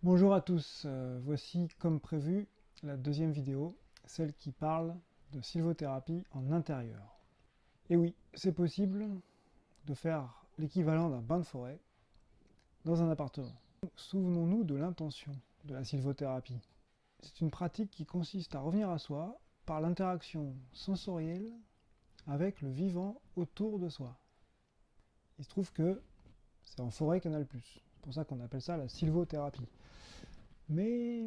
Bonjour à tous, voici comme prévu la deuxième vidéo, celle qui parle de sylvothérapie en intérieur. Et oui, c'est possible de faire l'équivalent d'un bain de forêt dans un appartement. Souvenons-nous de l'intention de la sylvothérapie. C'est une pratique qui consiste à revenir à soi par l'interaction sensorielle avec le vivant autour de soi. Il se trouve que c'est en forêt qu'il y en a le plus. C'est pour ça qu'on appelle ça la sylvothérapie. Mais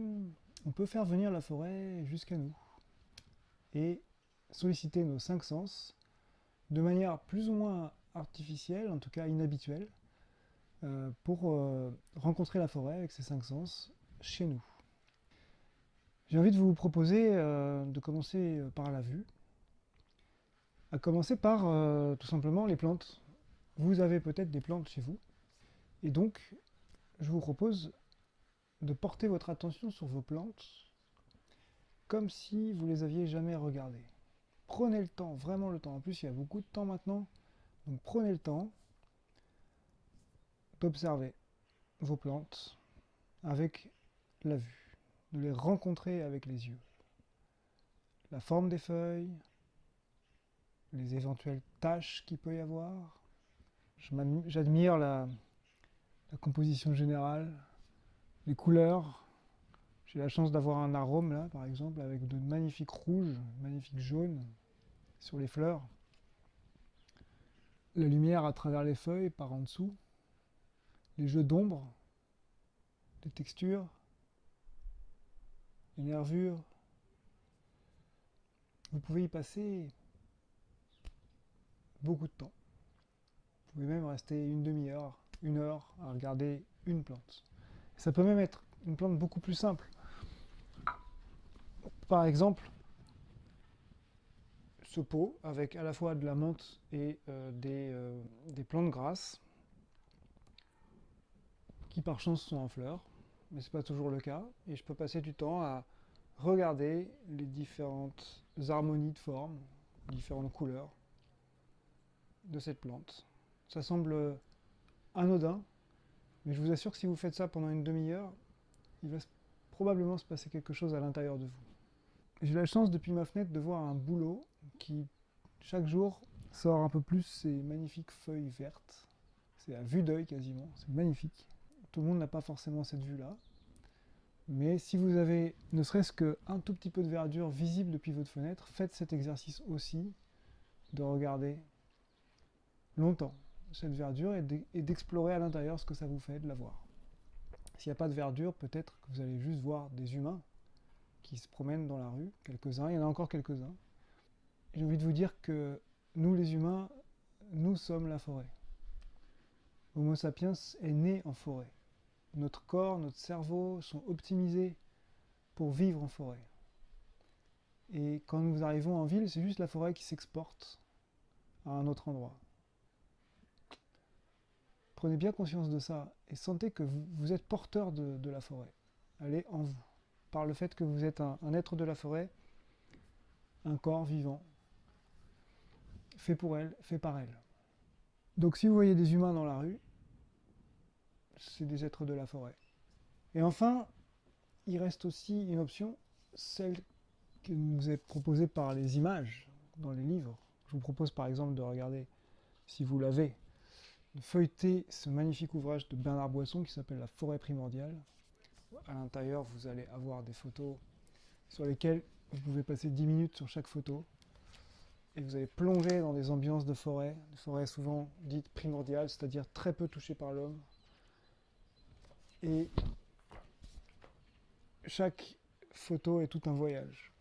on peut faire venir la forêt jusqu'à nous et solliciter nos cinq sens de manière plus ou moins artificielle, en tout cas inhabituelle, pour rencontrer la forêt avec ces cinq sens chez nous. J'ai envie de vous proposer de commencer par la vue, à commencer par tout simplement les plantes. Vous avez peut-être des plantes chez vous, et donc je vous propose de porter votre attention sur vos plantes comme si vous les aviez jamais regardées. Prenez le temps, vraiment le temps. En plus, il y a beaucoup de temps maintenant, donc prenez le temps d'observer vos plantes avec la vue, de les rencontrer avec les yeux. La forme des feuilles, les éventuelles taches qu'il peut y avoir. J'admire la composition générale, les couleurs. J'ai la chance d'avoir un arôme là, par exemple, avec de magnifiques rouges, magnifiques jaunes sur les fleurs. La lumière à travers les feuilles par en dessous. Les jeux d'ombre, les textures, les nervures. Vous pouvez y passer beaucoup de temps. Vous pouvez même rester une demi-heure, une heure à regarder une plante. Ça peut même être une plante beaucoup plus simple. Par exemple, ce pot avec à la fois de la menthe et des plantes grasses qui par chance sont en fleurs, mais c'est pas toujours le cas. Et je peux passer du temps à regarder les différentes harmonies de formes, différentes couleurs de cette plante. Ça semble anodin, mais je vous assure que si vous faites ça pendant une demi-heure, il va probablement se passer quelque chose à l'intérieur de vous. J'ai la chance depuis ma fenêtre de voir un bouleau qui, chaque jour, sort un peu plus ses magnifiques feuilles vertes. C'est à vue d'œil quasiment, c'est magnifique. Tout le monde n'a pas forcément cette vue-là. Mais si vous avez ne serait-ce qu'un tout petit peu de verdure visible depuis votre fenêtre, faites cet exercice aussi de regarder longtemps cette verdure et d'explorer à l'intérieur ce que ça vous fait de la voir. S'il n'y a pas de verdure, peut-être que vous allez juste voir des humains qui se promènent dans la rue, quelques-uns, il y en a encore quelques-uns. J'ai envie de vous dire que nous les humains, nous sommes la forêt. Homo sapiens est né en forêt. Notre corps, notre cerveau sont optimisés pour vivre en forêt. Et quand nous arrivons en ville, c'est juste la forêt qui s'exporte à un autre endroit. Prenez bien conscience de ça et sentez que vous êtes porteur de la forêt. Elle est en vous. Par le fait que vous êtes un être de la forêt, un corps vivant, fait pour elle, fait par elle. Donc si vous voyez des humains dans la rue, c'est des êtres de la forêt. Et enfin, il reste aussi une option, celle qui nous est proposée par les images dans les livres. Je vous propose par exemple de regarder, si vous l'avez, de feuilleter ce magnifique ouvrage de Bernard Boisson qui s'appelle La forêt primordiale. À l'intérieur, vous allez avoir des photos sur lesquelles vous pouvez passer 10 minutes sur chaque photo et vous allez plonger dans des ambiances de forêt souvent dites primordiales, c'est-à-dire très peu touchées par l'homme. Et chaque photo est tout un voyage.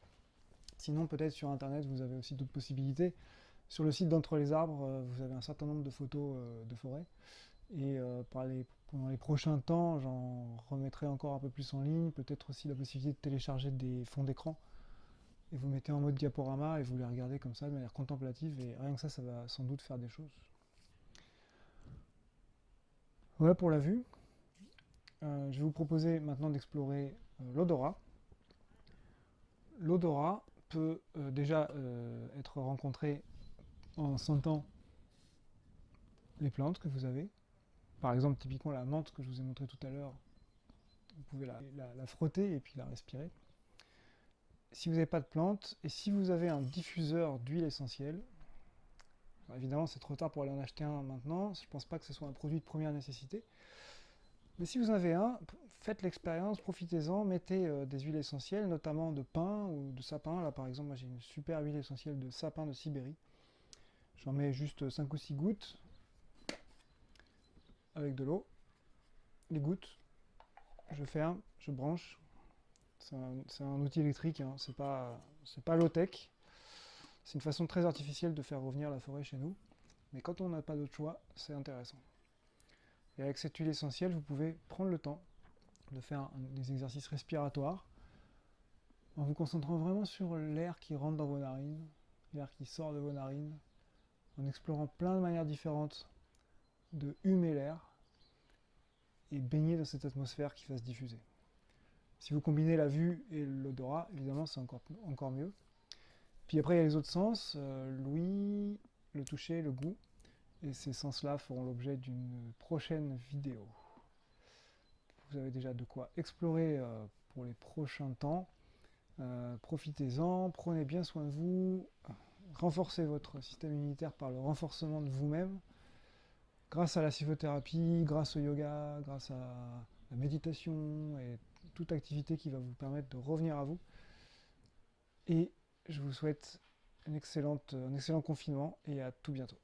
Sinon, peut-être sur Internet, vous avez aussi d'autres possibilités. Sur le site d'Entre les arbres, vous avez un certain nombre de photos de forêt. Et pendant les prochains temps, j'en remettrai encore un peu plus en ligne. Peut-être aussi la possibilité de télécharger des fonds d'écran. Et vous mettez en mode diaporama et vous les regardez comme ça de manière contemplative. Et rien que ça va sans doute faire des choses. Voilà pour la vue. Je vais vous proposer maintenant d'explorer l'odorat. L'odorat peut déjà être rencontré en sentant les plantes que vous avez. Par exemple, typiquement la menthe que je vous ai montré tout à l'heure, Vous pouvez la frotter et puis la respirer. Si vous n'avez pas de plante, et si vous avez un diffuseur d'huile essentielle, alors évidemment c'est trop tard pour aller en acheter un maintenant, je ne pense pas que ce soit un produit de première nécessité, mais si vous en avez un, faites l'expérience, profitez-en, mettez des huiles essentielles, notamment de pin ou de sapin. Là par exemple, moi j'ai une super huile essentielle de sapin de Sibérie. J'en mets juste 5 ou 6 gouttes avec de l'eau. Les gouttes, je ferme, je branche. C'est un outil électrique, hein. C'est pas low-tech. C'est une façon très artificielle de faire revenir la forêt chez nous. Mais quand on n'a pas d'autre choix, c'est intéressant. Et avec cette huile essentielle, vous pouvez prendre le temps de faire des exercices respiratoires en vous concentrant vraiment sur l'air qui rentre dans vos narines, l'air qui sort de vos narines, en explorant plein de manières différentes de humer l'air et baigner dans cette atmosphère qui va se diffuser. Si vous combinez la vue et l'odorat, évidemment, c'est encore mieux. Puis après, il y a les autres sens, l'ouïe, le toucher, le goût. Et ces sens-là feront l'objet d'une prochaine vidéo. Vous avez déjà de quoi explorer pour les prochains temps. Profitez-en, prenez bien soin de vous, renforcez votre système immunitaire par le renforcement de vous-même, grâce à la psychothérapie, grâce au yoga, grâce à la méditation et toute activité qui va vous permettre de revenir à vous. Et je vous souhaite un excellent confinement et à tout bientôt.